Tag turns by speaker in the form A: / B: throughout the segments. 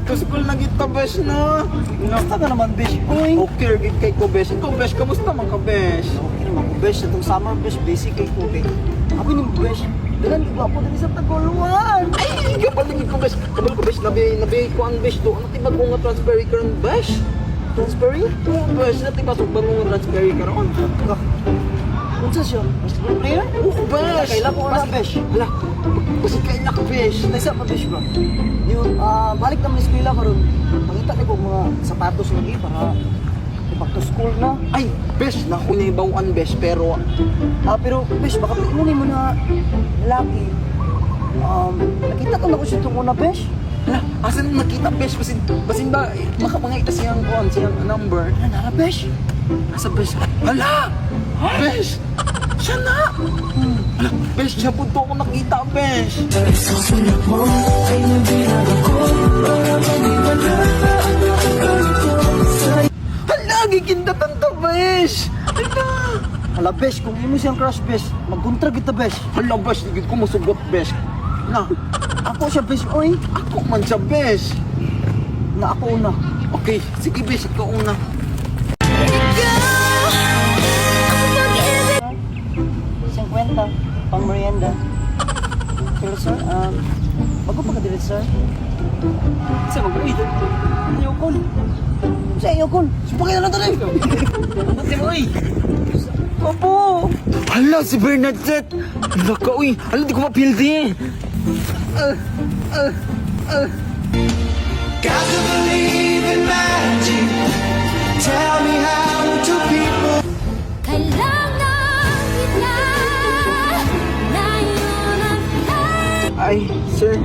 A: to school na kita, besh, no?
B: Kamusta ka naman, besh? Uy!
A: Okay, gid kay ko, besh. Ikaw, besh, kamusta man ka, besh?
B: Okay naman ko, besh. Itong summer, besh, basic kay ko, besh. Ako ni besh. Dagan, iba po din sa Taguluan.
A: Ay, kapaligid ko, besh. Kabal ko, besh, nabi ko ang besh do. Ano tibag ko nga transferry ka ron, besh?
B: Transferring?
A: Oo, besh, natibag ko ba mo transferry ka ron?
B: Unsa siya? Basketball player?
A: Oo, besh.
B: Kailan ko na, besh?
A: Hala, kasi kaya na ka, besh.
B: Naisa pa, besh, bro. Yung, balik naman sa eskwela ko ron. Pangita ni ko mga sapatos lagi para back to school na.
A: Ay, besh, naku na ibawaan, besh, pero
B: Pero, besh, baka pinunin mo na lalaki. Nakita ko na ko siya itong una, besh.
A: hala, asan nakita, besh? Basin ba, makapangita siyang kuhan, siyang number.
B: Ano na, besh?
A: Asa, besh? Hala! Besh! Siya na! Hala, besh, siya po to ako nakita, besh! Hala, gigindatan to, besh! Hala!
B: Hala, besh, kung imo siyang crush, besh, magkontra kita, besh.
A: Hala, besh, digid ko masugot, besh. Na,
B: Ako siya, besh, oy.
A: ako man siya, besh.
B: Na ako una.
A: Okay, sige, besh, ikaw una.
B: 50, pang merienda. Pero sir, bago pa ka dili, sir.
A: Isa, mag-uwi.
B: Ayokon. Sa ayokon. Sumpagin na lang tayo.
A: Buti mo, uy.
B: Opo.
A: Hala, si Bernadette! Hala ka, uy! Hala, di ko mapildi!
C: Got to believe in magic. Tell me how to people.
D: Kailangan kita ngayon ang
A: Ay, sir.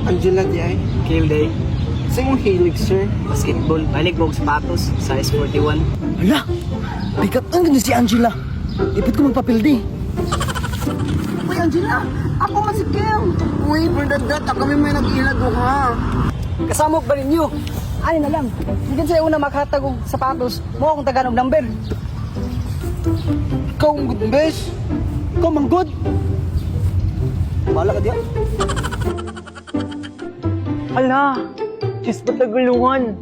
A: Angela di ay.
E: Kill day.
A: Sa imong hilig, sir.
E: Basketball. Balik mo sapatos. Size 41.
B: Hala, bigat ang ganda si Angela. Ipit ko magpapildi. Uy, Angela, ako man si Kel.
A: Uy, Bernadette, kami may nag-ilag ko, ha?
B: Kasamok ba ninyo? Ay na lang. Hindi sa'yo una makatag og sapatos. Mo akong tagan og number.
A: Ikaw ang good best.
B: Ikaw man good. Bala ka diya.
E: Hala! Diyos pa taguluhan.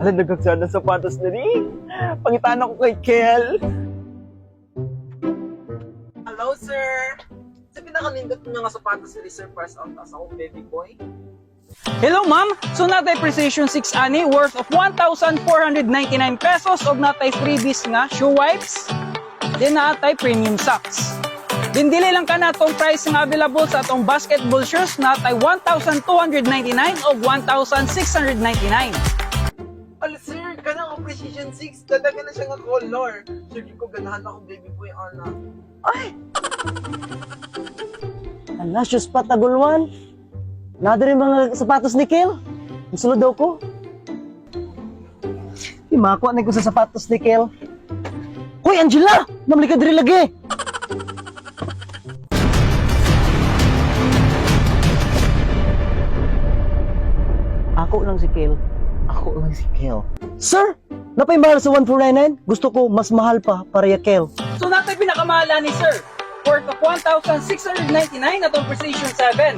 E: Hala, nagagsada sapatos na rin. Pangitaan ako kay Kel.
A: Hello, sir. Sa pinakalindot mo nga sapatos ni Sir Pass Out as ako, baby boy.
F: Hello ma'am, so natay Precision 6 ani worth of 1,499 pesos og natay freebies nga shoe wipes, then natay premium socks. Din dili lang ka natong price nga available sa atong basketball shoes natay 1,299 og 1,699.
A: Ala, sir, ganang ang Precision 6. Dadagan na siya nga color. Sir, di ko ganahan ako, baby boy, ana.
B: Ala, shoes pa tagulwan. Nada rin mga sapatos ni Kel. Musulod daw ko. Makuha na ko sa sapatos ni Kel. Hoy, Angela! Namali ka diri lagi! Ako lang si Kel.
A: Ako lang si Kel.
B: Sir! Napay mahal sa 1499? Gusto ko mas mahal pa para ya Kel.
F: So natay pinakamahala ni sir worth of 1,699 atong Precision 7.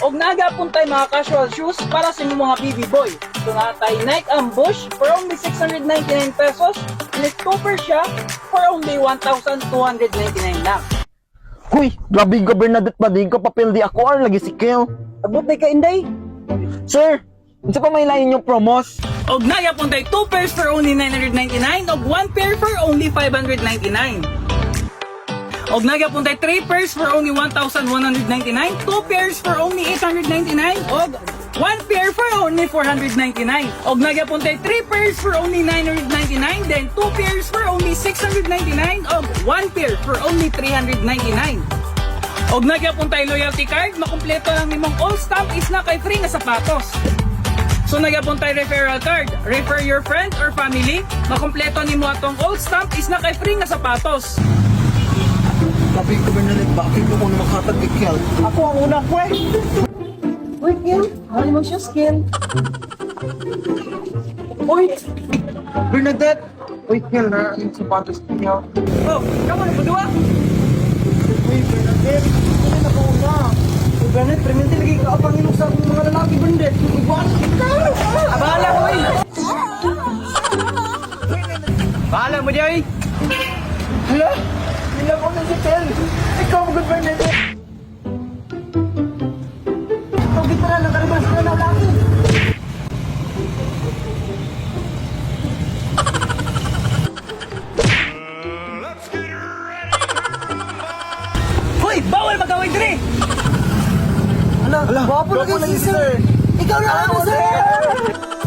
F: Og naga puntay mga casual shoes para sa inyong mga baby boy. So natay Nike Ambush for only 699 pesos, Nike Cooper siya for only 1,299 lang.
A: Huy, grabe ka, Bernadette, ba? Di ka papel di ako, ar lagi si Kel.
B: Abot na ka, Inday?
A: Sir, hindi pa may lain yung promos.
F: Og naga puntay 2 pairs for only 999 og 1 pair for only 599. Og naga puntay 3 pairs for only 1,199, 2 pairs for only 899, og 1 pair for only 499. Og naga puntay 3 pairs for only 999, then 2 pairs for only 699, og 1 pair for only 399. Og naga puntay loyalty card, makumpleto lang nimong all stamp is na kay free nga sapatos. So nagapuntay referral card, refer your friend or family, makumpleto nimo atong all stamp is na kay free nga sapatos.
A: Grabe ka, Bernadette, bakit mo kung makatag kay Kel?
B: Ako ang una, kwe! Uy, Kel! Hali mong shoes, Kel!
A: Uy! Bernadette! Uy, Kel, na yung sapatos ni Kel.
F: Oh, kamu na berdua?
B: Uy, Bernadette! Ano na ko una? Uy, Bernadette, perminti lagi ka apang ilok sa mga lalaki, Bernadette! Iwan kita!
F: Bahala mo, Joy!
E: Hala, hindi ako na si Kel. Ikaw mag-goodbye na din.
B: Ikaw gitara, nakaribas ka na laki.
F: Hoy! Bawal mag-away dire!
B: Hala, gwapo lagi si sir. Ikaw na ako, sir.